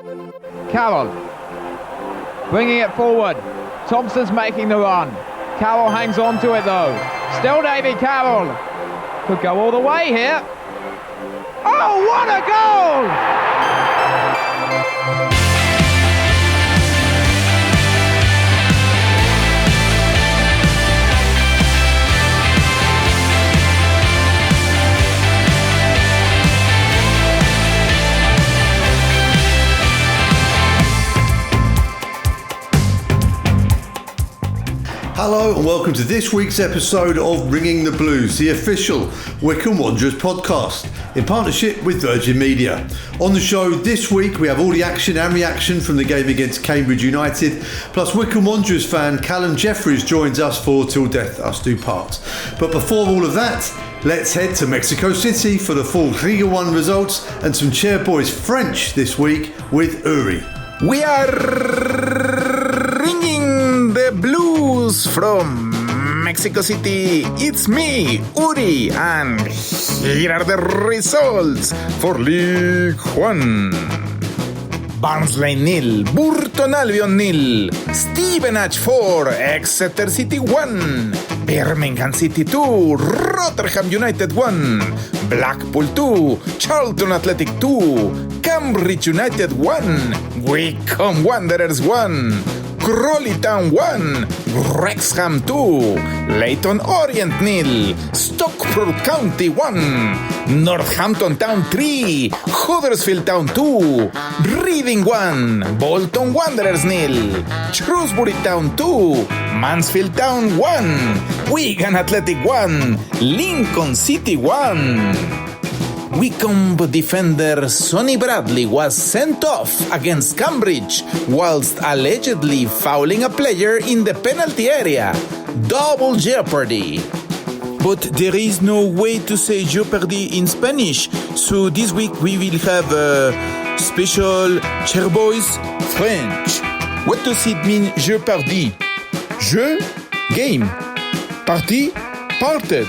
Carroll bringing it forward. Thompson's making the run. Carroll hangs on to it though. Still Davy Carroll. Could go all the way here. Oh, what a goal! Hello and welcome to this week's episode of Ringing the Blues, the official Wycombe Wanderers podcast, in partnership with Virgin Media. On the show this week we have all the action and reaction from the game against Cambridge United, plus Wycombe Wanderers fan Callum Jeffries joins us for Till Death Us Do Part. But before all of that, let's head to Mexico City for the full Liga 1 results and some Chairboys French this week with Uri. We are ringing the blues from Mexico City. It's me, Uri, and here are the results for League 1. Barnsley 0, Burton Albion 0, Stevenage 4, Exeter City 1, Birmingham City 2, Rotherham United 1, Blackpool 2, Charlton Athletic 2, Cambridge United 1, Wycombe Wanderers 1, Crawley Town 1, Wrexham 2, Leyton Orient 0, Stockport County 1, Northampton Town 3, Huddersfield Town 2, Reading 1, Bolton Wanderers 0, Shrewsbury Town 2, Mansfield Town 1, Wigan Athletic 1, Lincoln City 1. Wycombe defender Sonny Bradley was sent off against Cambridge whilst allegedly fouling a player in the penalty area. Double jeopardy. But there is no way to say jeopardy in Spanish, so this week we will have a special Chairboys French. What does it mean, jeopardy? Jeu, game. Party, parted.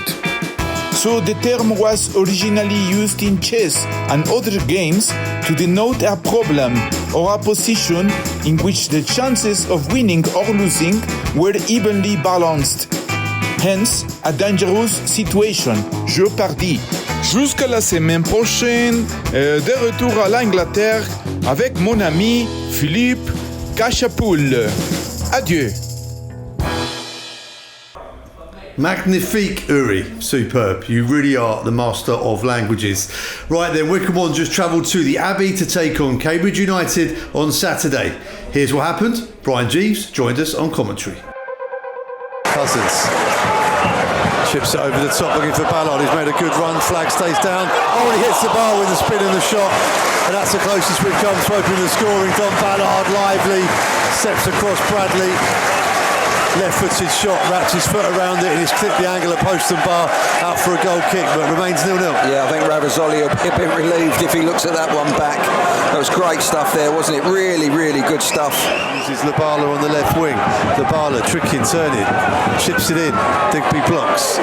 So the term was originally used in chess and other games to denote a problem or a position in which the chances of winning or losing were evenly balanced. Hence, a dangerous situation, jeopardy. Jusqu'à la semaine prochaine, de retour à l'Angleterre avec mon ami Philippe Cachapoul. Adieu. Magnifique, Uri. Superb. You really are the master of languages. Right then, Wycombe Wanderers travelled to the Abbey to take on Cambridge United on Saturday. Here's what happened. Brian Jeeves joined us on commentary. Cousins chips it over the top looking for Ballard, who's made a good run. Flag stays down. Oh, and he hits the bar with the spin and the shot. And that's the closest we've come to opening the scoring. Don Ballard, lively, steps across Bradley. Left-footed shot, wraps his foot around it and he's clipped the angle at post and bar, out for a goal kick, but remains 0-0. Yeah, I think Ravizzoli will be a bit relieved if he looks at that one back. That was great stuff there, wasn't it? Really, really good stuff. Uses Labala on the left wing. Labala, tricky and turning, chips it in. Digby blocks.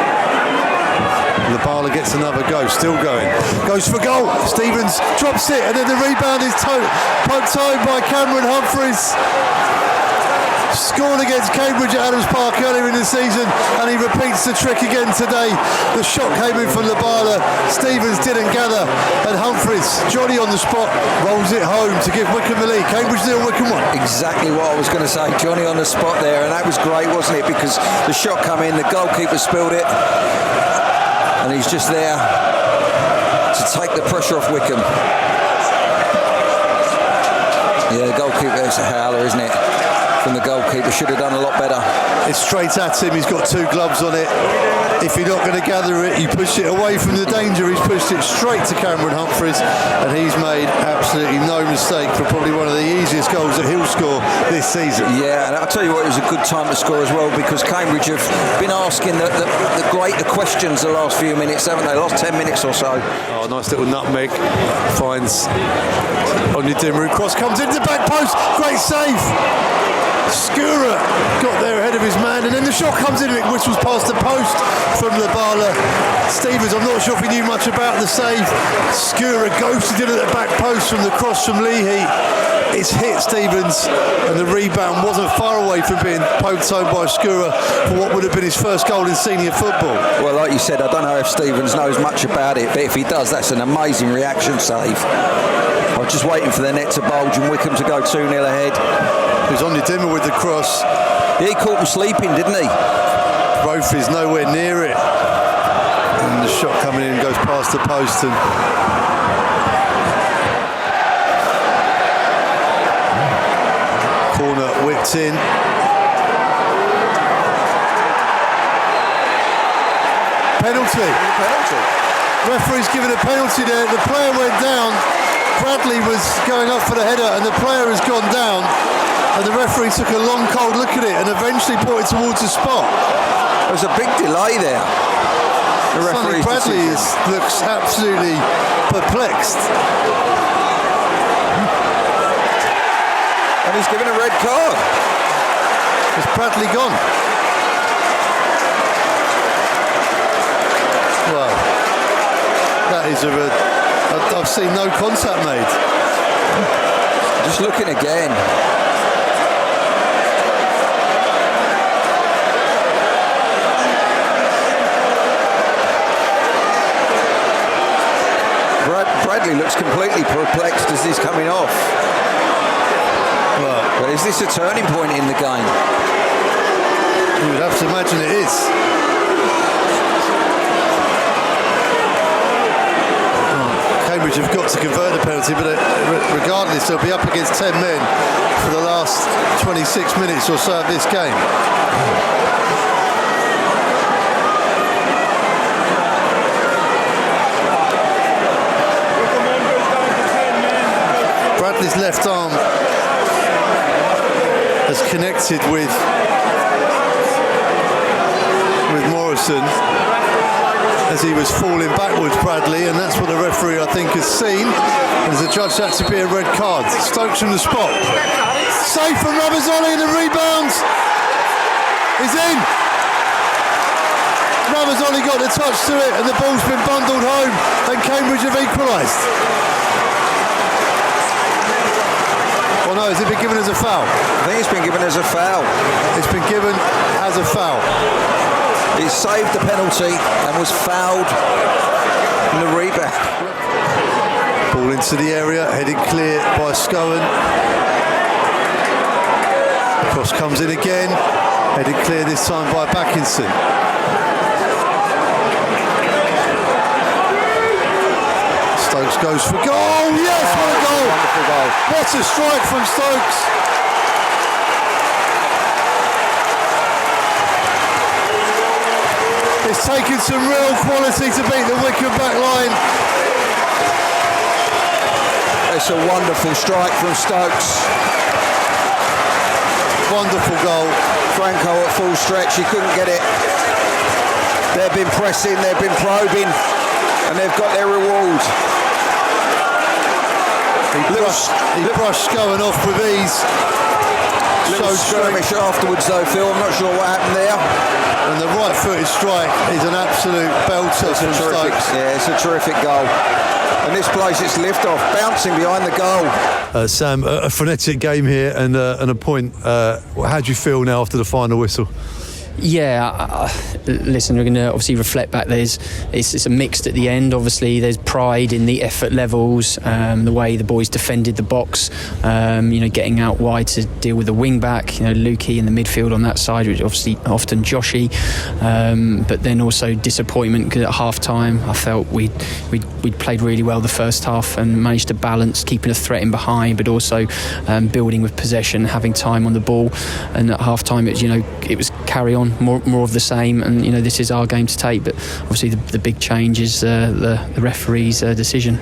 Labala gets another go, still going. Goes for goal. Stevens drops it and then the rebound is poked home by Cameron Humphreys. Scored against Cambridge at Adams Park earlier in the season and he repeats the trick again today. The shot came in from Labala, Stevens didn't gather and Humphreys, Johnny on the spot, rolls it home to give Wycombe the lead. Cambridge 0, Wycombe 1. Exactly what I was going to say, Johnny on the spot there, and that was great, wasn't it? Because the shot come in, the goalkeeper spilled it and he's just there to take the pressure off Wycombe. Yeah, the goalkeeper, it's a howler, isn't it? From the goalkeeper, should have done a lot better. It's straight at him, he's got two gloves on it. If you're not going to gather it, you push it away from the danger. He's pushed it straight to Cameron Humphreys and he's made absolutely no mistake for probably one of the easiest goals that he'll score this season. Yeah, and I'll tell you what, it was a good time to score as well because Cambridge have been asking the greater questions the last few minutes, haven't they? Last 10 minutes or so. Oh, nice little nutmeg. Finds Onyedinma, cross comes into the back post. Great save. Skura got there ahead of his man and then the shot comes in and it whistles past the post from Labala. Stevens, I'm not sure if he knew much about the save. Skura ghosted in at the back post from the cross from Leahy. It's hit Stevens, and the rebound wasn't far away from being poked home by Skura for what would have been his first goal in senior football. Well, like you said, I don't know if Stevens knows much about it, but if he does, that's an amazing reaction save. I was just waiting for the net to bulge and Wycombe to go 2-0 ahead. He was on your dimmer with the cross. Yeah, he caught him sleeping, didn't he? Rofe is nowhere near it. And the shot coming in goes past the post and corner whipped in. Penalty. Referee's given a penalty there. The player went down. Bradley was going up for the header and the player has gone down. And the referee took a long, cold look at it and eventually brought it towards the spot. There's a big delay there. The referee's Bradley looks absolutely perplexed. And he's given a red card. Is Bradley gone? Well, that is I've seen no contact made. Just looking again. Bradley looks completely perplexed as he's coming off. Well, but is this a turning point in the game? You would have to imagine it is. Cambridge have got to convert the penalty, but regardless, they'll be up against 10 men for the last 26 minutes or so of this game. Bradley's left arm has connected with Morrison as he was falling backwards, Bradley, and that's what the referee, I think, has seen. And the judge had to be a red card. Stokes from the spot. Safe from Ravizzoli, and the rebound is in. Ravizzoli got the touch to it, and the ball's been bundled home, and Cambridge have equalised. Or no, has it been given as a foul? I think it's been given as a foul. It's been given as a foul. He saved the penalty and was fouled in the rebound. Ball into the area, headed clear by Scowen. Cross comes in again, headed clear this time by Backinson. Stokes goes for goal. Yes, what a goal! Wonderful goal. What a strike from Stokes. It's taken some real quality to beat the Wycombe back line. It's a wonderful strike from Stokes. Wonderful goal. Franco at full stretch, he couldn't get it. They've been pressing, they've been probing, and they've got their reward. He brushed going off with ease. Little skirmish afterwards though, Phil, I'm not sure what happened there. And the right-footed strike is an absolute belter from Stokes. Yeah, it's a terrific goal. And this place, it's lift-off, bouncing behind the goal. Sam, a frenetic game here and a point. How do you feel now after the final whistle? Yeah, listen, we're going to obviously reflect back. It's a mixed at the end. Obviously, there's pride in the effort levels, the way the boys defended the box, getting out wide to deal with the wing back, Lukey in the midfield on that side, which obviously often Joshy, but then also disappointment because at half time I felt we'd played really well the first half and managed to balance keeping a threat in behind, but also building with possession, having time on the ball, and at half time it was carry on, more of the same, and this is our game to take. But obviously the big change is the referee's decision.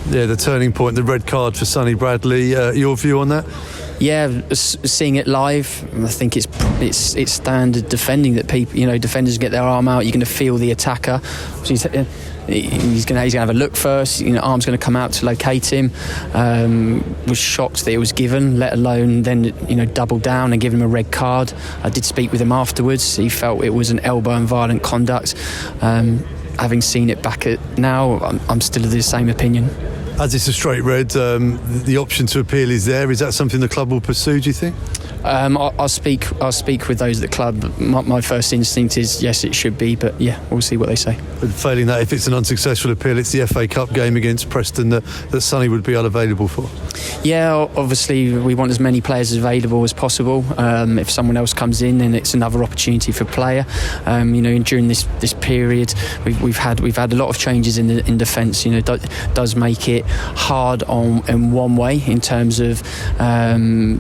Yeah, the turning point, the red card for Sonny Bradley. Your view on that? Yeah, seeing it live, I think it's standard defending that people, defenders get their arm out. You're going to feel the attacker. He's going to have a look first. Arm's going to come out to locate him. Was shocked that it was given, let alone then double down and give him a red card. I did speak with him afterwards. He felt it was an elbow and violent conduct. Having seen it back now, I'm still of the same opinion. As it's a straight red, the option to appeal is there. Is that something the club will pursue, do you think? I'll speak with those at the club. My first instinct is yes, it should be, but yeah, we'll see what they say. But failing that, if it's an unsuccessful appeal, it's the FA Cup game against Preston that Sonny would be unavailable for. Yeah, obviously we want as many players available as possible. If someone else comes in, then it's another opportunity for a player. During this period, we've had a lot of changes in defence. Does make it hard in one way in terms of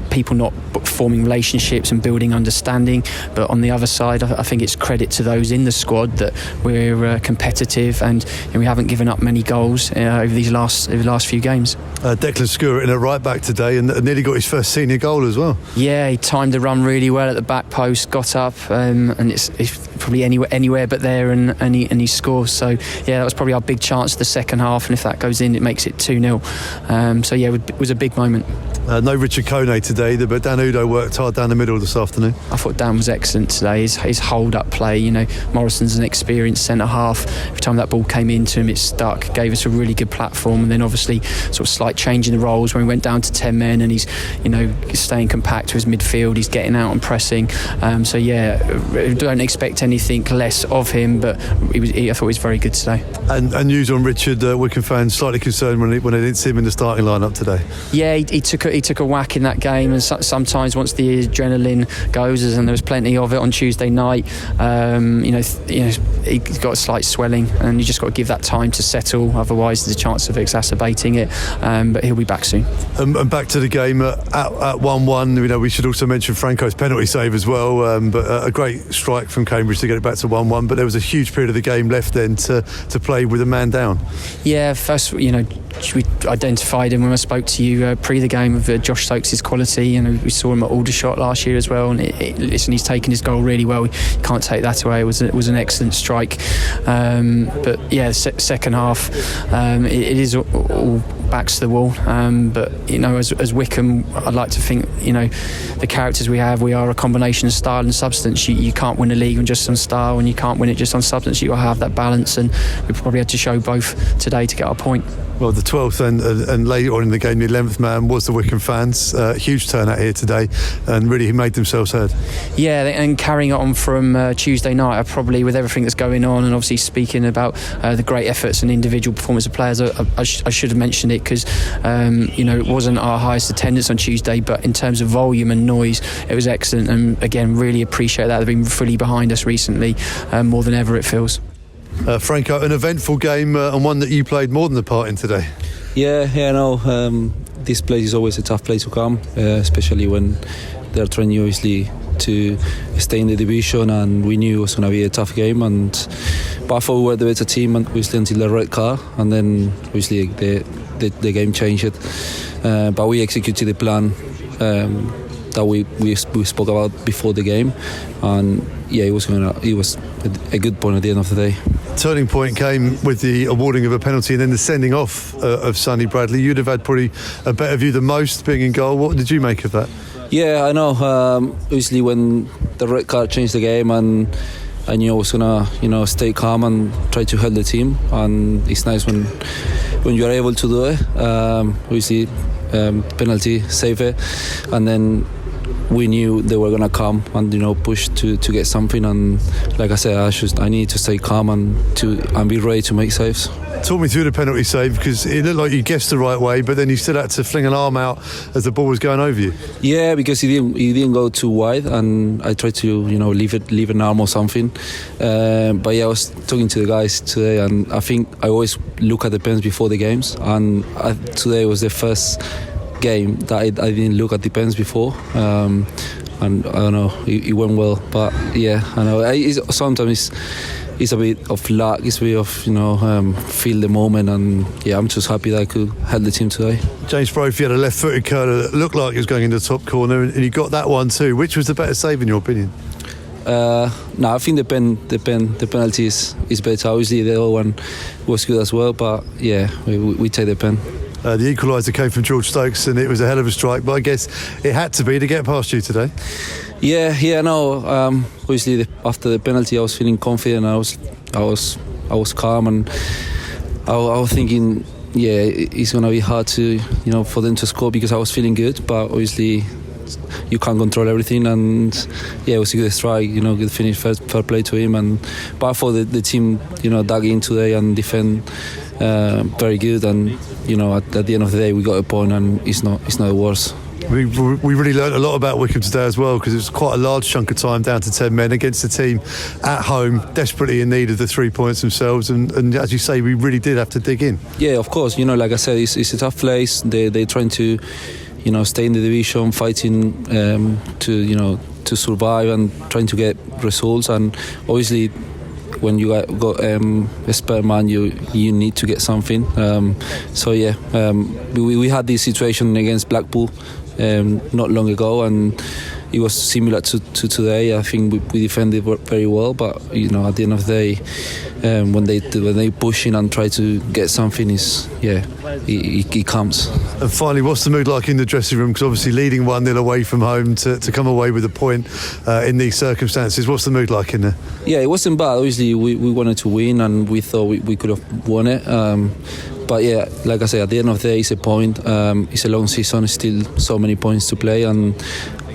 people not forming relationships and building understanding, but on the other side, I think it's credit to those in the squad that we're competitive and we haven't given up many goals over the last few games. Declan Skura in a right back today and nearly got his first senior goal as well. Yeah, he timed the run really well at the back post, got up, and it's probably anywhere but there, and he scores. So yeah, that was probably our big chance of the second half, and if that goes in, it makes it 2-0. So yeah, it was a big moment. No Richard Kone today, but Dan Udo worked hard down the middle this afternoon. I thought Dan was excellent today. His hold-up play, Morrison's an experienced centre-half. Every time that ball came into him, it stuck, gave us a really good platform, and then obviously sort of slight change in the roles when we went down to 10 men, and he's staying compact to his midfield, he's getting out and pressing. So yeah, don't expect anything less of him, but I thought he was very good today. And news on Richard, Wycombe fans slightly concerned when they didn't see him in the starting lineup today. Yeah, he took a whack in that game, and sometimes once the adrenaline goes, and there was plenty of it on Tuesday night, he got a slight swelling, and you just got to give that time to settle, otherwise there's a chance of exacerbating it, but he'll be back soon. And back to the game at 1-1, we should also mention Franco's penalty save as well, but a great strike from Cambridge to get it back to 1-1, but there was a huge period of the game left then to play with a man down. Yeah, first, we identified him when I spoke to you pre the game of Josh Stokes' quality. We saw him at Aldershot last year as well, and he's taken his goal really well. You can't take that away. It was an excellent strike, but yeah, second half, it is all backs to the wall, but as Wycombe, I'd like to think the characters we have, we are a combination of style and substance. You can't win a league on just on style, and you can't win it just on substance. You got to have that balance, and we probably had to show both today to get our point. Well, the 12th and later on in the game, the 11th man was the Wycombe fans. Huge turnout here today, and really made themselves heard. Yeah, and carrying it on from Tuesday night, probably with everything that's going on, and obviously speaking about the great efforts and individual performance of players, I should have mentioned it because it wasn't our highest attendance on Tuesday, but in terms of volume and noise, it was excellent, and again, really appreciate that. They've been fully behind us recently, more than ever it feels. Franco, an eventful game and one that you played more than a part in today. This place is always a tough place to come, especially when they're trying obviously to stay in the division, and we knew it was going to be a tough game, but I thought we were the better team, and obviously until the red card, and then obviously the game changed, but we executed the plan that we spoke about before the game, and yeah, it was a good point at the end of the day. Turning point came with the awarding of a penalty and then the sending off of Sonny Bradley. You'd have had probably a better view than most being in goal. What did you make of that? Yeah, I know. Obviously, when the red card changed the game, and I knew I was gonna, stay calm and try to help the team. And it's nice when you are able to do it. Obviously, penalty, save it, and then we knew they were gonna come and push to get something. And like I said, I need to stay calm and be ready to make saves. Talk me through the penalty save, because it looked like you guessed the right way, but then you still had to fling an arm out as the ball was going over you. Yeah, because he didn't go too wide, and I tried to leave an arm or something. But yeah, I was talking to the guys today, and I think I always look at the pens before the games, and today was the first game that I didn't look at the pens before. And I don't know, it went well, but yeah, I know sometimes it's a bit of luck, it's a bit of feel the moment, and yeah, I'm just happy that I could help the team today. James Brophy had a left-footed curler that looked like it was going into the top corner, and he got that one too. Which was the better save in your opinion? No, I think the penalty is better. Obviously the other one was good as well, but yeah, we take the pen. The equaliser came from George Stokes, and it was a hell of a strike, but I guess it had to be to get past you today. Yeah, no. Obviously, after the penalty, I was feeling confident. I was calm, and I was thinking, it's going to be hard to, for them to score because I was feeling good, but obviously you can't control everything. And it was a good strike, good finish, fair play to him. But for the team, dug in today and defend very good. And at the end of the day, we got a point, and it's not the worst. We really learned a lot about Wycombe today as well, because it was quite a large chunk of time down to 10 men against a team at home, desperately in need of the 3 points themselves. And as you say, we really did have to dig in. Yeah, of course. Like I said, it's a tough place. They're trying to, stay in the division, fighting to survive and trying to get results. And obviously, when you got a spare man, you need to get something. We had this situation against Blackpool not long ago, and it was similar to today. I think we defended very well, but at the end of the day, when they push in and try to get something, it comes. And finally, what's the mood like in the dressing room? Because obviously leading 1-0 away from home to come away with a point in these circumstances, what's the mood like in there? Yeah, it wasn't bad. Obviously we wanted to win, and we thought we could have won it. But like I said, at the end of the day, it's a point. It's a long season, still so many points to play, and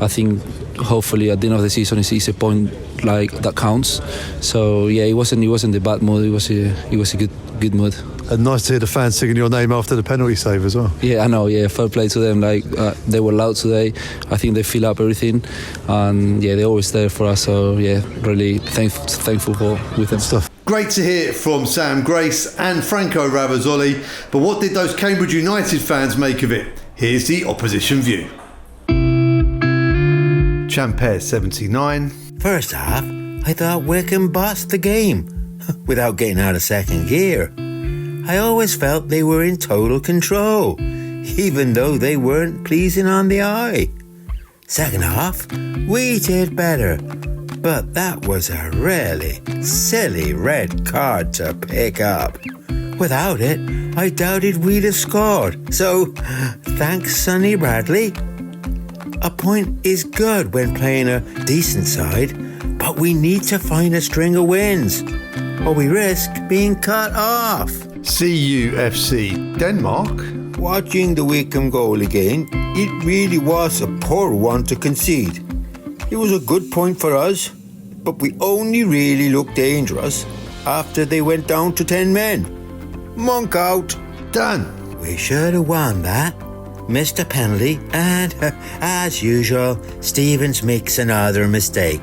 I think hopefully at the end of the season it's a point like that counts. So it wasn't a bad mood. It was a good mood. And nice to hear the fans singing your name after the penalty save as well. Yeah, I know. Yeah, fair play to them. They were loud today. I think they fill up everything, and they're always there for us. So really thankful with them. Stuff. Great to hear from Sam Grace and Franco Ravizzoli. But what did those Cambridge United fans make of it? Here's the opposition view. Champers 79. First half, I thought Wycombe bossed the game without getting out of second gear. I always felt they were in total control, even though they weren't pleasing on the eye. Second half, we did better, but that was a really silly red card to pick up. Without it, I doubted we'd have scored, so thanks Sonny Bradley. A point is good when playing a decent side, but we need to find a string of wins, or we risk being cut off. CUFC Denmark. Watching the Wycombe goal again, it really was a poor one to concede. It was a good point for us, but we only really looked dangerous after they went down to 10 men. Monk out. Done. We should have won that. Missed a penalty, and as usual, Stevens makes another mistake.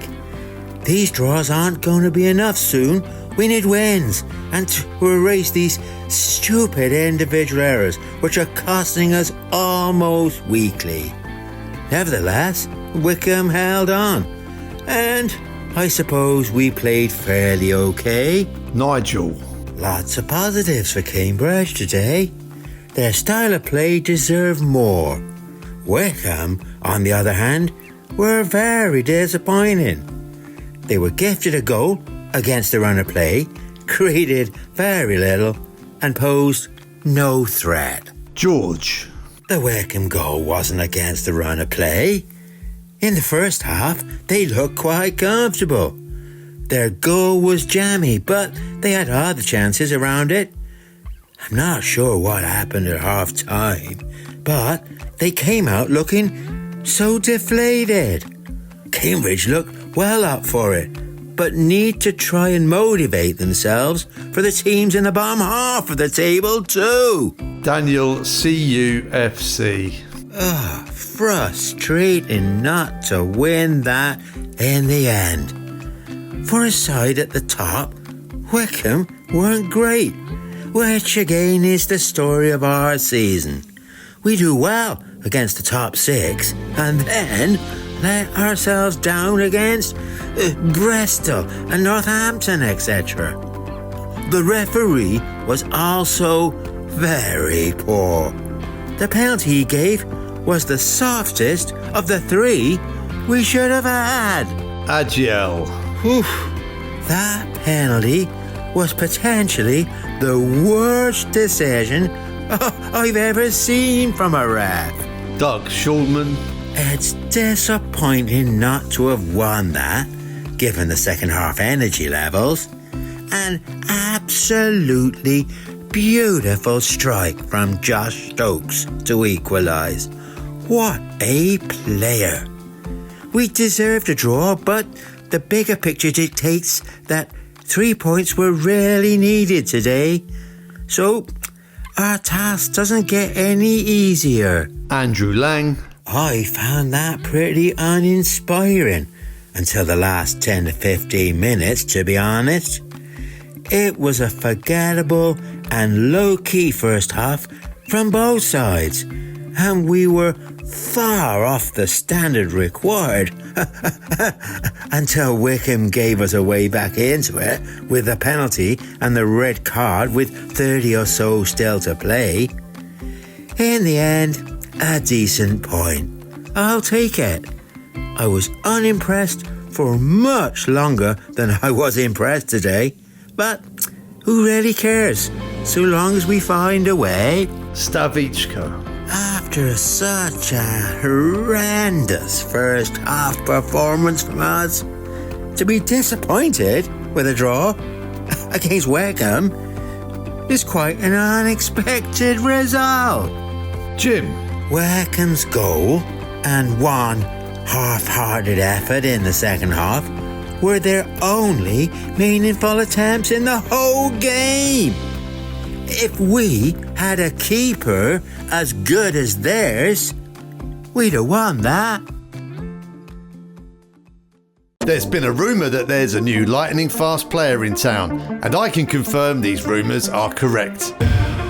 These draws aren't going to be enough soon. We need wins, and to erase these stupid individual errors which are costing us almost weekly. Nevertheless, Wycombe held on, and I suppose we played fairly okay. Nigel. Lots of positives for Cambridge today. Their style of play deserved more. Wycombe, on the other hand, were very disappointing. They were gifted a goal against the run of play, created very little, and posed no threat. George. The Wycombe goal wasn't against the run of play. In the first half, they looked quite comfortable. Their goal was jammy, but they had other chances around it. I'm not sure what happened at half-time, but they came out looking so deflated. Cambridge looked well up for it, but need to try and motivate themselves for the teams in the bottom half of the table too. Daniel CUFC. Frustrating not to win that in the end. For a side at the top, Wycombe weren't great, which again is the story of our season. We do well against the top six and then let ourselves down against Bristol and Northampton, etc. The referee was also very poor. The penalty he gave was the softest of the three we should have had. Agiel. That penalty was potentially the worst decision I've ever seen from a ref. Doug Shulman. It's disappointing not to have won that, given the second half energy levels, and absolutely beautiful strike from Josh Stokes to equalise. What a player. We deserved a draw, but the bigger picture dictates that 3 points were really needed today. So, our task doesn't get any easier. Andrew Lang. I found that pretty uninspiring until the last 10 to 15 minutes, to be honest. It was a forgettable and low-key first half from both sides, and we were far off the standard required until Wycombe gave us a way back into it with a penalty and the red card with 30 or so still to play. In the end, a decent point. I'll take it. I was unimpressed for much longer than I was impressed today, but who really cares, so long as we find a way? Stavichko. After such a horrendous first half performance from us, to be disappointed with a draw against Wycombe is quite an unexpected result. Jim. Wycombe's goal and one half-hearted effort in the second half were their only meaningful attempts in the whole game. If we had a keeper as good as theirs, we'd have won that. There's been a rumour that there's a new lightning-fast player in town, and I can confirm these rumours are correct.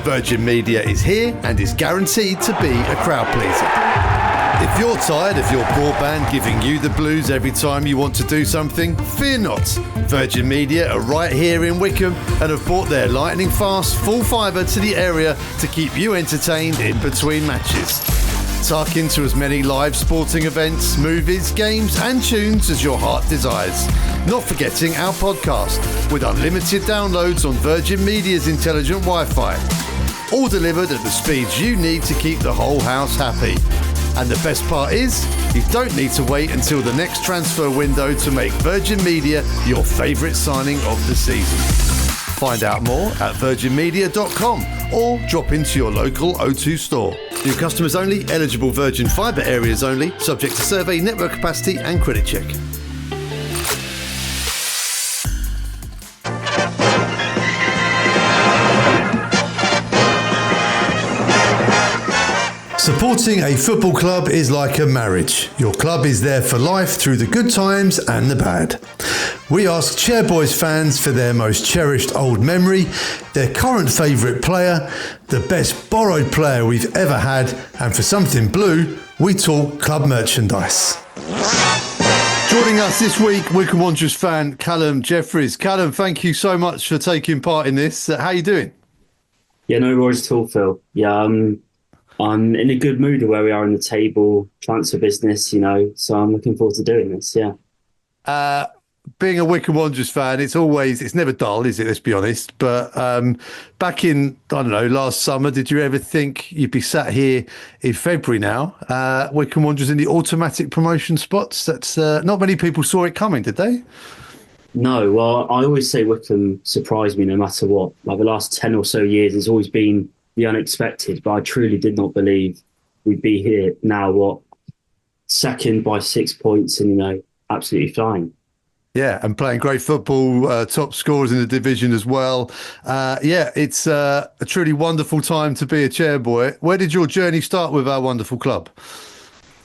Virgin Media is here and is guaranteed to be a crowd pleaser. If you're tired of your broadband giving you the blues every time you want to do something, fear not. Virgin Media are right here in Wycombe and have brought their lightning fast full fibre to the area to keep you entertained in between matches. Tuck into as many live sporting events, movies, games and tunes as your heart desires. Not forgetting our podcast with unlimited downloads on Virgin Media's intelligent Wi-Fi. All delivered at the speeds you need to keep the whole house happy. And the best part is, you don't need to wait until the next transfer window to make Virgin Media your favourite signing of the season. Find out more at virginmedia.com or drop into your local O2 store. New customers only, eligible Virgin Fibre areas only, subject to survey, network capacity and credit check. Supporting a football club is like a marriage. Your club is there for life through the good times and the bad. We ask Chairboys fans for their most cherished old memory, their current favourite player, the best borrowed player we've ever had, and for something blue, we talk club merchandise. Joining us this week, Wycombe Wanderers fan Callum Jeffries. Callum, thank you so much for taking part in this. How are you doing? Yeah, no worries at all, Phil. Yeah, I'm in a good mood of where we are in the table, transfer business, so I'm looking forward to doing this, yeah. Being a Wycombe Wanderers fan, it's never dull, is it? Let's be honest. But back in, last summer, did you ever think you'd be sat here in February now, Wycombe Wanderers in the automatic promotion spots? That's not many people saw it coming, did they? No, well, I always say Wycombe surprised me no matter what. Like the last 10 or so years, it's always been the unexpected, but I truly did not believe we'd be here now, second by 6 points and, absolutely flying. Yeah, and playing great football, top scorers in the division as well. It's a truly wonderful time to be a Chairboy. Where did your journey start with our wonderful club?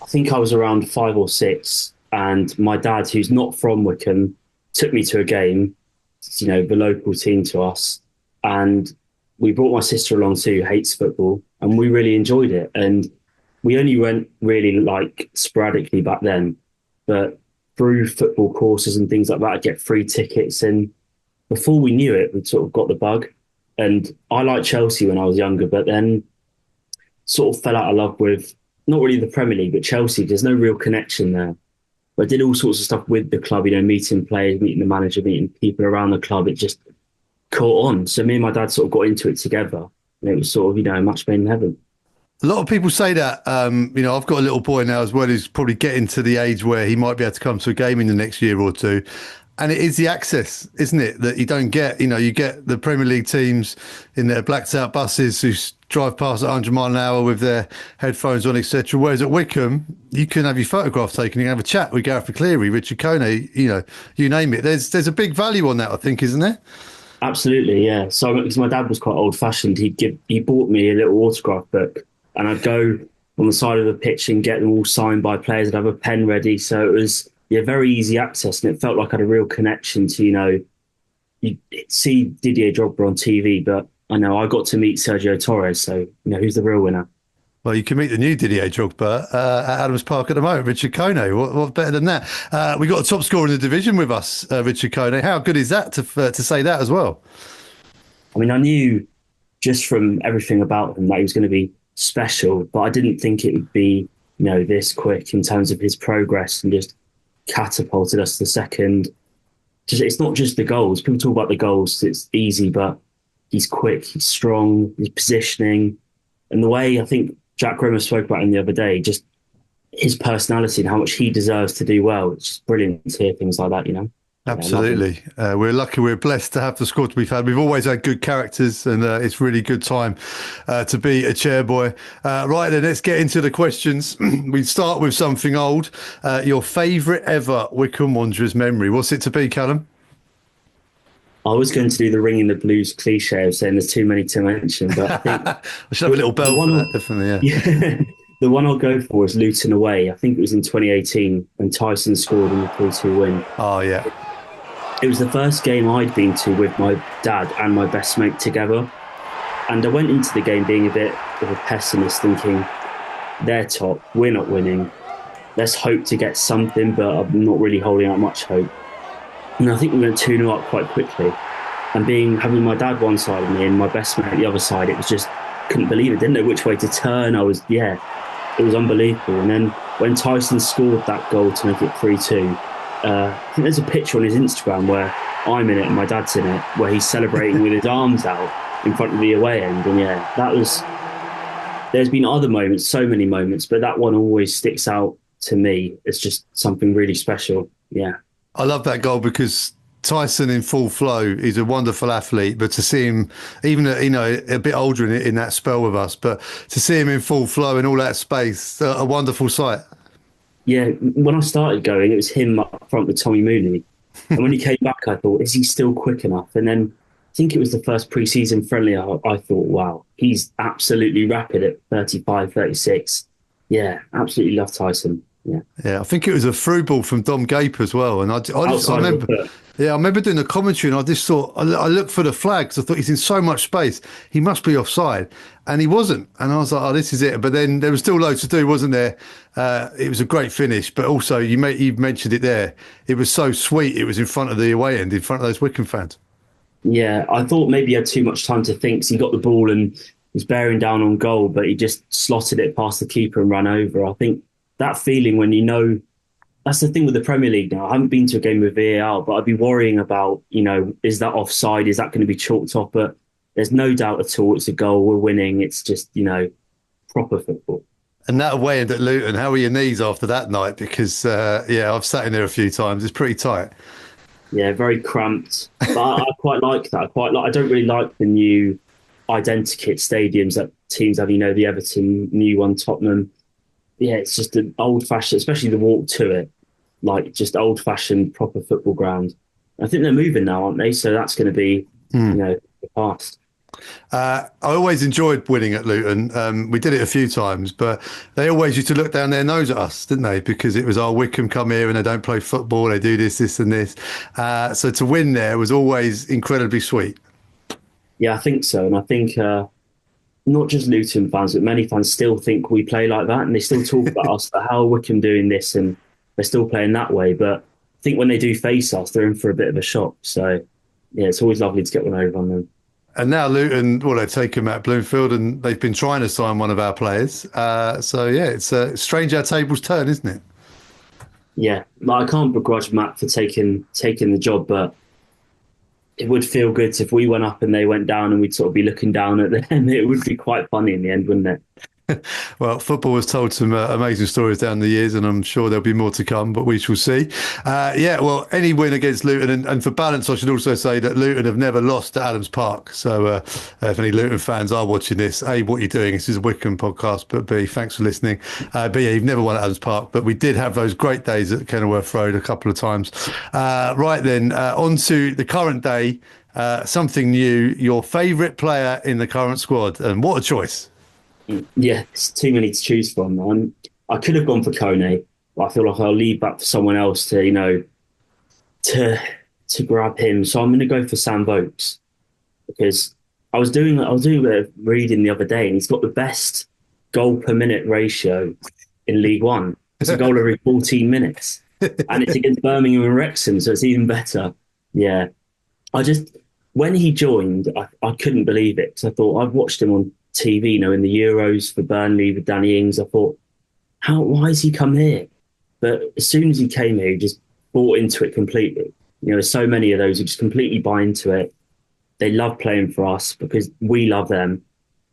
I think I was around 5 or 6, and my dad, who's not from Wycombe, took me to a game, the local team to us, and we brought my sister along too, who hates football, and we really enjoyed it. And we only went really sporadically back then, but through football courses and things like that, I'd get free tickets. And before we knew it, we'd sort of got the bug. And I liked Chelsea when I was younger, but then sort of fell out of love with not really the Premier League, but Chelsea. There's no real connection there. But I did all sorts of stuff with the club, meeting players, meeting the manager, meeting people around the club. It just caught on. So me and my dad sort of got into it together. And it was sort of, a match made in heaven. A lot of people say that, I've got a little boy now as well who's probably getting to the age where he might be able to come to a game in the next year or two. And it is the access, isn't it, that you don't get. You get the Premier League teams in their blacked out buses who drive past at 100 mile an hour with their headphones on, etc. Whereas at Wycombe, you can have your photograph taken, you can have a chat with Gareth McCleary, Richard Coney, you name it. There's a big value on that, I think, isn't there? Absolutely, yeah. So because my dad was quite old fashioned, he bought me a little autograph book, and I'd go on the side of the pitch and get them all signed by players. I'd have a pen ready, so it was very easy access, and it felt like I had a real connection to you see Didier Drogba on TV, but I know I got to meet Sergio Torres, so who's the real winner? Well, you can meet the new Didier Drogba at Adams Park at the moment, Richard Coney. What better than that? We got a top scorer in the division with us, Richard Coney. How good is that to say that as well? I mean, I knew just from everything about him that he was going to be special, but I didn't think it would be this quick in terms of his progress, and just catapulted us to second. It's not just the goals. People talk about the goals, it's easy, but he's quick, he's strong, his positioning, and the way I think Jack Grimmer spoke about him the other day, just his personality and how much he deserves to do well. It's just brilliant to hear things like that, Absolutely. We're lucky, we're blessed to have the squad we've had. We've always had good characters, and it's really good time to be a chairboy. Right then, let's get into the questions. We start with something old. Your favourite ever Wycombe Wanderers memory. What's it to be, Callum? I was going to do the ringing the blues cliche of saying there's too many to mention, but I think I should have a little bell for that, definitely, yeah. The one I'll go for is Luton away. I think it was in 2018 when Tyson scored in the 3-2 win. Oh, yeah. It was the first game I'd been to with my dad and my best mate together. And I went into the game being a bit of a pessimist, thinking, they're top, we're not winning. Let's hope to get something, but I'm not really holding out much hope. And I think we went 2-0 up quite quickly. And having my dad one side of me and my best mate the other side, it was just, couldn't believe it. Didn't know which way to turn. It was unbelievable. And then when Tyson scored that goal to make it 3-2, I think there's a picture on his Instagram where I'm in it and my dad's in it, where he's celebrating with his arms out in front of the away end. And there's been other moments, so many moments, but that one always sticks out to me. It's just something really special. Yeah. I love that goal because Tyson in full flow, he's a wonderful athlete, but to see him, even a bit older in that spell with us, but to see him in full flow in all that space, a wonderful sight. Yeah, when I started going, it was him up front with Tommy Mooney. And when he came back, I thought, is he still quick enough? And then I think it was the first pre-season friendly, I thought, wow, he's absolutely rapid at 35, 36. Yeah, absolutely love Tyson. Yeah, I think it was a through ball from Dom Gape as well. And I remember doing the commentary, and I just thought, I looked for the flags. I thought he's in so much space, he must be offside, and he wasn't. And I was like, oh, this is it. But then there was still loads to do, wasn't there? It was a great finish, but also you mentioned it there. It was so sweet. It was in front of the away end, in front of those Wycombe fans. Yeah, I thought maybe he had too much time to think. So he got the ball and was bearing down on goal, but he just slotted it past the keeper and ran over. I think that feeling when that's the thing with the Premier League now. I haven't been to a game with VAR, but I'd be worrying about, is that offside? Is that going to be chalked off? But there's no doubt at all it's a goal. We're winning. It's just, proper football. And that away end at Luton, how were your knees after that night? Because, I've sat in there a few times. It's pretty tight. Yeah, very cramped. But I quite like that. I don't really like the new identikit stadiums that teams have, the Everton, new one, Tottenham. Yeah, it's just an old-fashioned, especially the walk to it, like just old-fashioned proper football ground. I think they're moving now, aren't they? So that's going to be, the past. I always enjoyed winning at Luton. We did it a few times, but they always used to look down their nose at us, didn't they? Because it was, Wycombe come here and they don't play football, they do this and this. So to win there was always incredibly sweet. Yeah, I think so. And I think not just Luton fans, but many fans still think we play like that, and they still talk about us, how are Wycombe doing this, and they're still playing that way. But I think when they do face us, they're in for a bit of a shock. So, yeah, it's always lovely to get one over on them. And now Luton, they've taken Matt Bloomfield, and they've been trying to sign one of our players. It's strange how tables turn, isn't it? Yeah, I can't begrudge Matt for taking the job, but it would feel good if we went up and they went down and we'd sort of be looking down at them. It would be quite funny in the end, wouldn't it? Well, football has told some amazing stories down the years, and I'm sure there'll be more to come, but we shall see. Well, any win against Luton, and for balance, I should also say that Luton have never lost at Adams Park. So if any Luton fans are watching this, A, what you're doing, this is a Wycombe podcast, but B, thanks for listening. But yeah, you've never won at Adams Park, but we did have those great days at Kenilworth Road a couple of times. Right then, on to the current day, something new, your favourite player in the current squad, and what a choice. Yeah, it's too many to choose from. I could have gone for Kone, but I feel like I'll leave that for someone else to grab him. So I'm going to go for Sam Vokes, because I was doing a bit of reading the other day, and he's got the best goal per minute ratio in League One. It's a goal every 14 minutes, and it's against Birmingham and Wrexham, so it's even better. Yeah, when he joined, I couldn't believe it, because I thought, I've watched him on TV, in the Euros for Burnley with Danny Ings. I thought, why has he come here? But as soon as he came here, he just bought into it completely. There's so many of those who just completely buy into it. They love playing for us because we love them.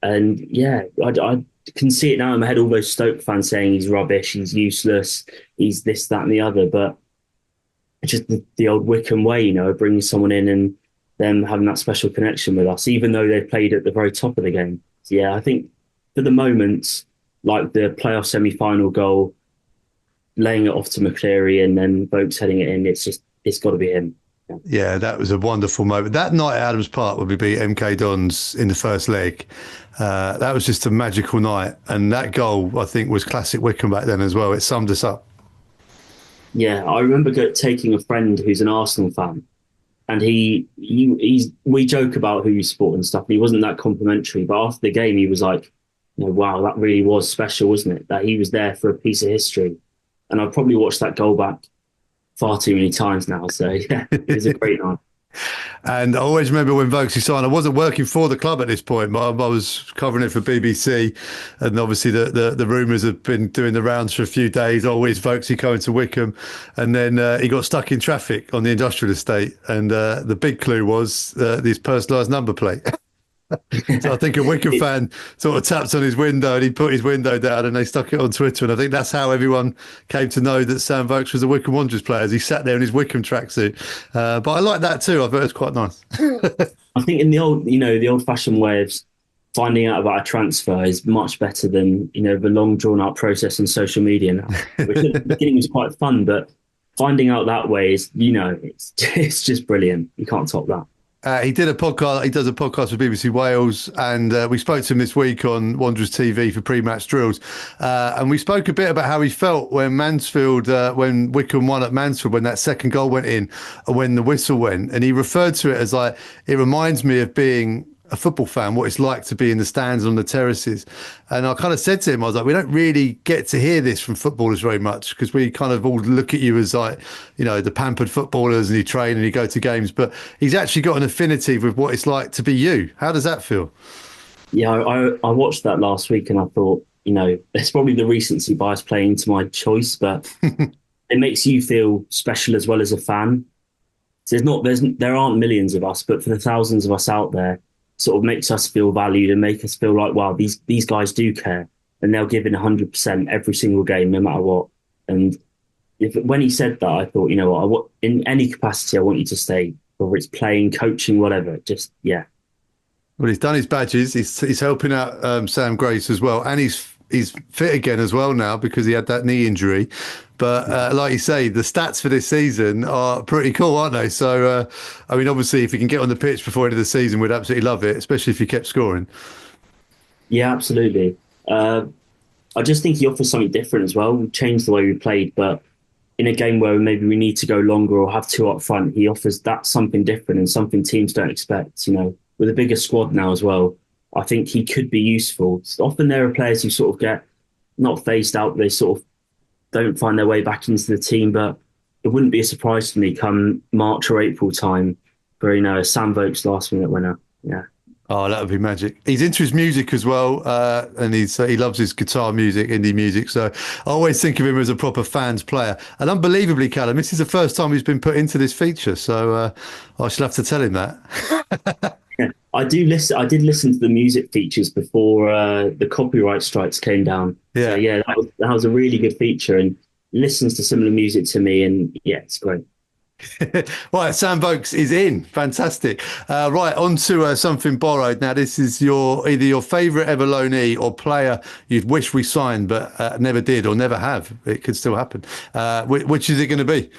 And yeah, I can see it now in my head, all those Stoke fans saying he's rubbish, he's useless, he's this, that and the other. But it's just the old Wycombe way, bringing someone in and them having that special connection with us, even though they played at the very top of the game. So yeah, I think for the moment, like the playoff semi-final goal, laying it off to McCleary and then Vokes heading it in, it's got to be him. Yeah, that was a wonderful moment. That night at Adams Park when we beat MK Dons in the first leg, that was just a magical night. And that goal, I think, was classic Wycombe back then as well. It summed us up. Yeah, I remember taking a friend who's an Arsenal fan, and we joke about who you support and stuff. And he wasn't that complimentary, but after the game, he was like, wow, that really was special, wasn't it? That he was there for a piece of history. And I've probably watched that goal back far too many times now. So yeah, it was a great night. And I always remember when Vokesy signed, I wasn't working for the club at this point, but I was covering it for BBC. And obviously the rumours have been doing the rounds for a few days. Always Vokesy coming to Wycombe. And then he got stuck in traffic on the industrial estate. And the big clue was this personalised number plate. So I think a Wycombe fan sort of tapped on his window and he put his window down and they stuck it on Twitter. And I think that's how everyone came to know that Sam Vokes was a Wycombe Wanderers player, as he sat there in his Wycombe tracksuit. But I like that too. I thought it was quite nice. I think in the old-fashioned way of finding out about a transfer is much better than, the long drawn-out process on social media now. Which at the beginning was quite fun, but finding out that way is, it's just brilliant. You can't top that. He did a podcast. He does a podcast with BBC Wales, and we spoke to him this week on Wanderers TV for pre-match drills. And we spoke a bit about how he felt when when Wycombe won at Mansfield, when that second goal went in, and when the whistle went. And he referred to it as like, it reminds me of being a football fan, what it's like to be in the stands on the terraces. And I kind of said to him, I was like, we don't really get to hear this from footballers very much, because we kind of all look at you as like, the pampered footballers, and you train and you go to games, but he's actually got an affinity with what it's like to be you. How does that feel? Yeah, I watched that last week and I thought, it's probably the recency bias playing into my choice, but it makes you feel special as well as a fan. There aren't millions of us, but for the thousands of us out there, sort of makes us feel valued and make us feel like, wow, these guys do care and they'll give in 100% every single game, no matter what. And when he said that, I thought, in any capacity, I want you to stay, whether it's playing, coaching, whatever. Just, yeah. Well, he's done his badges. He's helping out Sam Grace as well, and he's fit again as well now because he had that knee injury. But like you say, the stats for this season are pretty cool, aren't they? So, obviously, if he can get on the pitch before the end of the season, we'd absolutely love it, especially if he kept scoring. Yeah, absolutely. I just think he offers something different as well. We've changed the way we played, but in a game where maybe we need to go longer or have two up front, he offers that something different and something teams don't expect. With a bigger squad now as well, I think he could be useful. Often there are players who sort of get not phased out, they sort of don't find their way back into the team, but it wouldn't be a surprise to me come March or April time for, a Sam Vokes last minute winner. Yeah. Oh, that would be magic. He's into his music as well, and he loves his guitar music, indie music. So I always think of him as a proper fans player. And unbelievably, Callum, this is the first time he's been put into this feature, so I shall have to tell him that. I do listen. I did listen to the music features before the copyright strikes came down. Yeah. So, yeah, that was a really good feature, and listens to similar music to me, and yeah, it's great. Right, Sam Vokes is in. Fantastic. Right, on to something borrowed. Now, this is either your favourite ever loanee or player you'd wish we signed but never did or never have. It could still happen. Which is it going to be?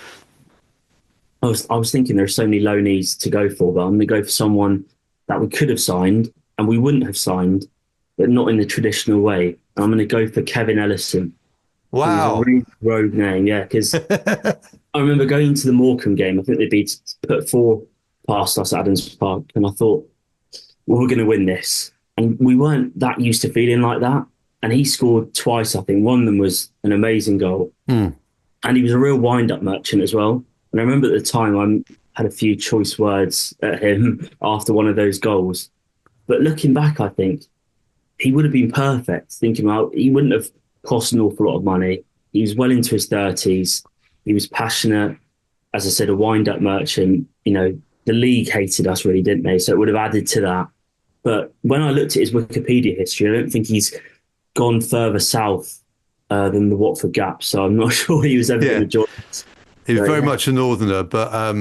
I was thinking there are so many loanees to go for, but I'm going to go for someone that we could have signed and we wouldn't have signed, but not in the traditional way. I'm going to go for Kevin Ellison. Wow. A really rogue name, yeah, because I remember going to the Morecambe game. I think they'd put 4 past us at Adams Park, and I thought, well, we're going to win this. And we weren't that used to feeling like that. And he scored twice, I think. One of them was an amazing goal. And he was a real wind-up merchant as well. And I remember at the time I had a few choice words at him after one of those goals. But looking back, I think he would have been perfect. Thinking about, he wouldn't have cost an awful lot of money. He was well into his 30s. He was passionate. As I said, a wind-up merchant. You know, the league hated us really, didn't they? So it would have added to that. But when I looked at his Wikipedia history, I don't think he's gone further south than the Watford Gap. So I'm not sure he was ever going to join us. He was very much a northerner, but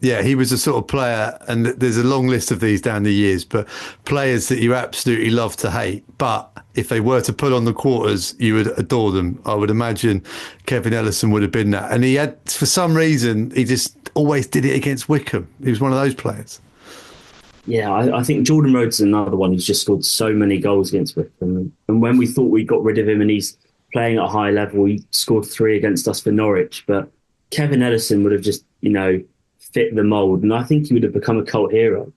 he was a sort of player, and there's a long list of these down the years, but players that you absolutely love to hate. But if they were to put on the quarters, you would adore them. I would imagine Kevin Ellison would have been that. And he had, for some reason, he just always did it against Wycombe. He was one of those players. Yeah, I think Jordan Rhodes is another one who's just scored so many goals against Wycombe. And when we thought we got rid of him and he's playing at a high level, he scored 3 against us for Norwich. But Kevin Ellison would have just, fit the mould. And I think he would have become a cult hero.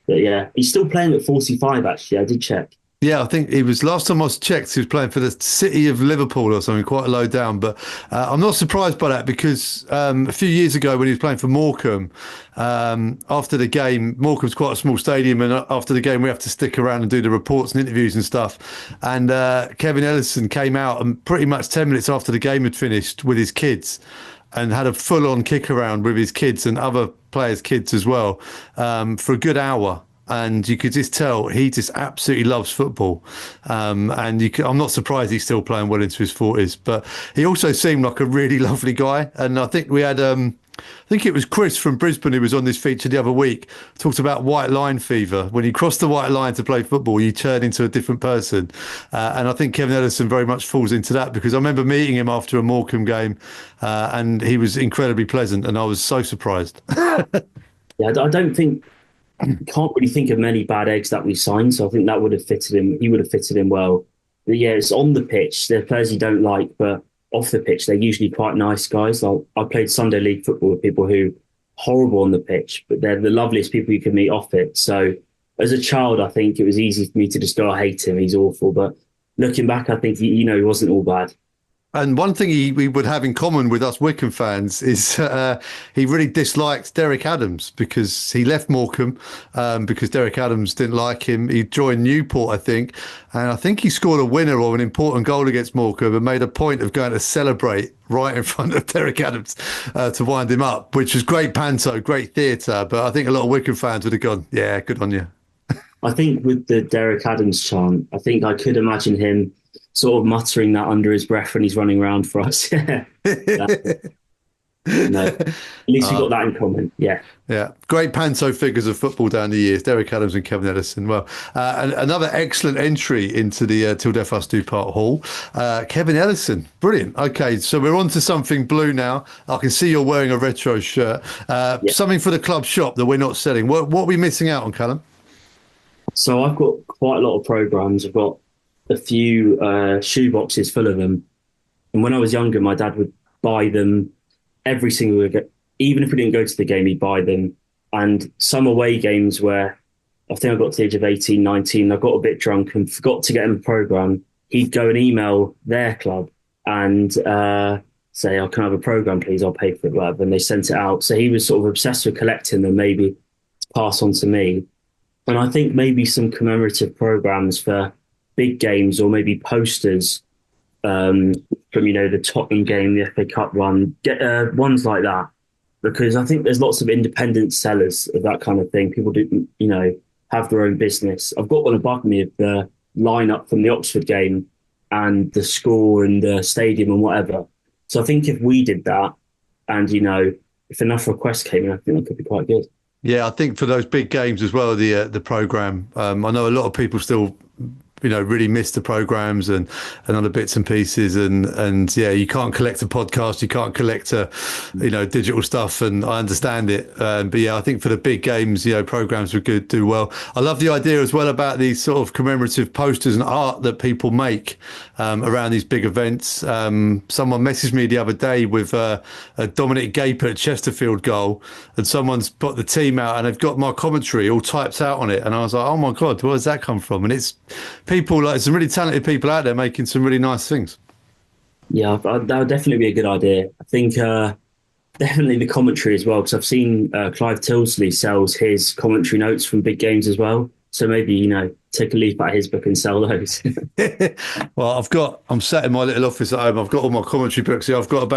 But yeah, he's still playing at 45, actually. I did check. Yeah, I think he was, last time I checked, he was playing for the City of Liverpool or something, quite low down. But I'm not surprised by that because a few years ago when he was playing for Morecambe, after the game, Morecambe's quite a small stadium, and after the game we have to stick around and do the reports and interviews and stuff. And Kevin Ellison came out and pretty much 10 minutes after the game had finished with his kids and had a full-on kick around with his kids and other players' kids as well for a good hour. And you could just tell he just absolutely loves football. I'm not surprised he's still playing well into his 40s. But he also seemed like a really lovely guy. And I think we had, I think it was Chris from Brisbane who was on this feature the other week, talked about white line fever. When you cross the white line to play football, you turn into a different person. And I think Kevin Ellison very much falls into that because I remember meeting him after a Morecambe game and he was incredibly pleasant and I was so surprised. Yeah, I don't think... Can't really think of many bad eggs that we signed, so I think that would have fitted him. He would have fitted in well. But yeah, it's on the pitch. They're players you don't like, but off the pitch, they're usually quite nice guys. Like, I played Sunday League football with people who are horrible on the pitch, but they're the loveliest people you can meet off it. So as a child, I think it was easy for me to just go, I hate him, he's awful. But looking back, I think, he wasn't all bad. And one thing we would have in common with us Wycombe fans is he really disliked Derek Adams because he left Morecambe because Derek Adams didn't like him. He joined Newport, I think, and I think he scored a winner or an important goal against Morecambe and made a point of going to celebrate right in front of Derek Adams to wind him up, which was great panto, great theatre. But I think a lot of Wycombe fans would have gone, yeah, good on you. I think with the Derek Adams chant, I think I could imagine him sort of muttering that under his breath when he's running around for us. No, at least we got that in common. Yeah. Great panto figures of football down the years, Derek Adams and Kevin Ellison. Well, and another excellent entry into the Till Death Us Do Part Hall. Kevin Ellison, brilliant. Okay, so we're on to something blue now. I can see you're wearing a retro shirt. Something for the club shop that we're not selling. What are we missing out on, Callum? So I've got quite a lot of programmes. I've got a few shoe boxes full of them. And when I was younger, my dad would buy them every single week. Even if we didn't go to the game, he'd buy them. And some away games where I think I got to the age of 18, 19, I got a bit drunk and forgot to get him a programme. He'd go and email their club and say, can I have a programme, please? I'll pay for it, whatever. And they sent it out. So he was sort of obsessed with collecting them, maybe to pass on to me. And I think maybe some commemorative programmes for big games or maybe posters from, the Tottenham game, the FA Cup run, get ones like that. Because I think there's lots of independent sellers of that kind of thing. People do, have their own business. I've got one above me of the lineup from the Oxford game and the score and the stadium and whatever. So I think if we did that, and if enough requests came in, I think that could be quite good. Yeah, I think for those big games as well, the programme. I know a lot of people still, really miss the programmes and other bits and pieces. And yeah, you can't collect a podcast, you can't collect digital stuff, and I understand it. But yeah, I think for the big games, programmes would do well. I love the idea as well about these sort of commemorative posters and art that people make around these big events. Someone messaged me the other day with a Dominic Gaper at Chesterfield goal, and someone's put the team out and they've got my commentary all typed out on it. And I was like, oh my God, where does that come from? And it's people, like some really talented people out there making some really nice things. Yeah, that would definitely be a good idea. I think definitely the commentary as well, because I've seen Clive Tilsley sells his commentary notes from big games as well. So maybe, take a leaf out of his book and sell those. Well, I'm sat in my little office at home. I've got all my commentary books here. I've got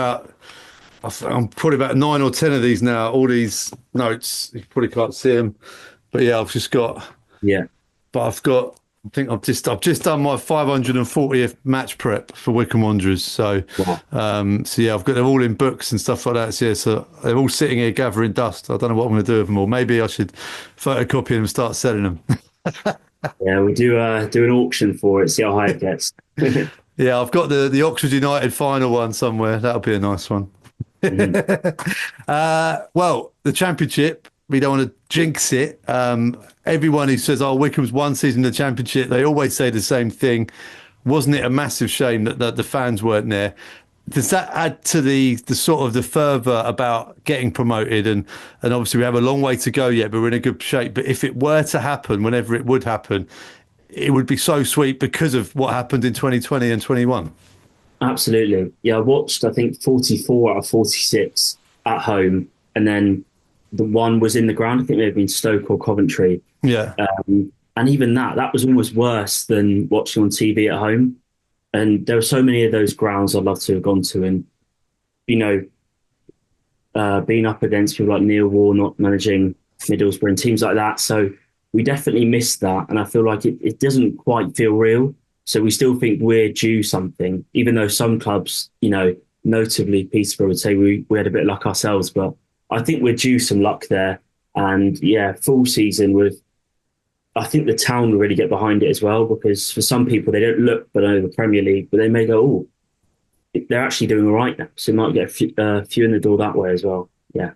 I'm probably about 9 or 10 of these now, all these notes. You probably can't see them. But yeah, I've just got... Yeah. But I think I've just done my 540th match prep for Wycombe Wanderers. So, wow. So yeah, I've got them all in books and stuff like that. So yeah, so they're all sitting here gathering dust. I don't know what I'm going to do with them all. Maybe I should photocopy them and start selling them. Yeah, we do an auction for it. See how high it gets. Yeah, I've got the Oxford United final one somewhere. That'll be a nice one. Mm-hmm. Well, the Championship. We don't want to jinx it. Everyone who says, Wycombe's one season in the Championship, they always say the same thing. Wasn't it a massive shame that the fans weren't there? Does that add to the sort of the fervour about getting promoted? And obviously we have a long way to go yet, but we're in a good shape. But if it were to happen, whenever it would happen, it would be so sweet because of what happened in 2020 and 21. Absolutely. Yeah, I watched, I think, 44 out of 46 at home, and then the one was in the ground. I think it may have been Stoke or Coventry. Yeah. And even that was almost worse than watching on TV at home. And there are so many of those grounds I'd love to have gone to. And, being up against people like Neil Warnock managing Middlesbrough and teams like that. So we definitely missed that. And I feel like it doesn't quite feel real. So we still think we're due something, even though some clubs, notably Peterborough would say we had a bit of luck ourselves. But I think we're due some luck there. And yeah, full season I think the town will really get behind it as well, because for some people, they don't look below the Premier League, but they may go, oh, they're actually doing all right now. So you might get a few in the door that way as well. Yeah.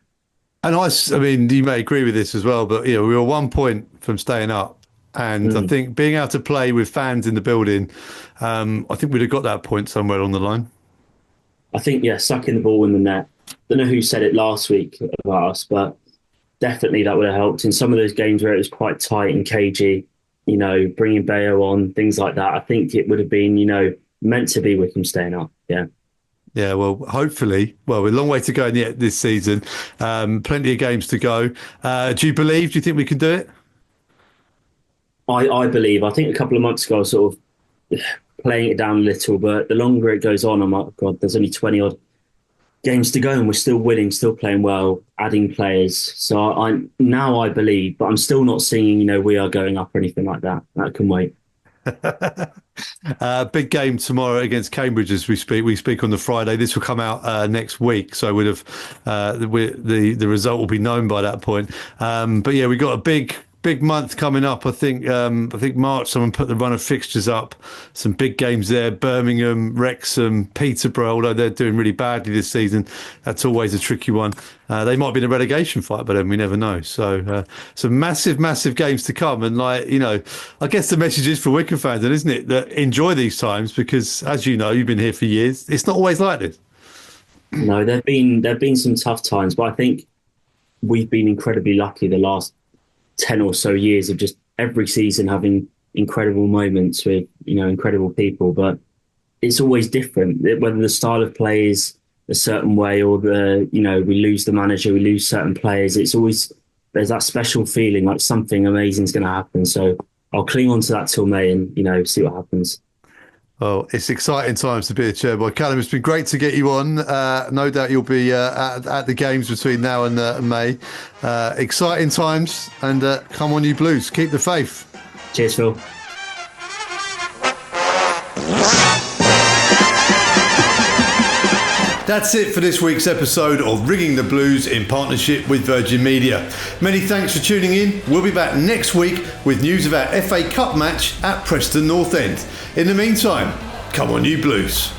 And I mean, you may agree with this as well, but we were 1 point from staying up. And I think being able to play with fans in the building, I think we'd have got that point somewhere on the line. I think, sucking the ball in the net. I don't know who said it last week about us, but definitely that would have helped. In some of those games where it was quite tight and cagey, bringing Bayo on, things like that, I think it would have been, meant to be Wycombe staying up. Yeah. Yeah, well, hopefully. Well, we're a long way to go yet this season. Plenty of games to go. Do you think we can do it? I believe. I think a couple of months ago I was sort of playing it down a little, but the longer it goes on, I'm like, oh God, there's only 20 odd games to go and we're still winning, still playing well, adding players. So I believe, but I'm still not seeing, we are going up or anything like that. That can wait. Big game tomorrow against Cambridge as we speak. We speak on the Friday. This will come out next week, so the result will be known by that point. But yeah, we got a big month coming up. I think March, someone put the run of fixtures up. Some big games there: Birmingham, Wrexham, Peterborough. Although they're doing really badly this season, that's always a tricky one. They might be in a relegation fight, but then we never know. So some massive games to come. And I guess the message is for Wycombe fans, then, isn't it, that enjoy these times, because as you know, you've been here for years. It's not always like this. No, there've been some tough times, but I think we've been incredibly lucky the last 10 or so years of just every season having incredible moments with, incredible people. But it's always different, whether the style of play is a certain way or we lose the manager, we lose certain players. It's always, there's that special feeling like something amazing is going to happen. So I'll cling on to that till May and, see what happens. Well, it's exciting times to be a Chairboy. Callum, it's been great to get you on. No doubt you'll be at the games between now and May. Exciting times, and come on, you Blues. Keep the faith. Cheers, Phil. That's it for this week's episode of Ringing the Blues in partnership with Virgin Media. Many thanks for tuning in. We'll be back next week with news of our FA Cup match at Preston North End. In the meantime, come on you Blues.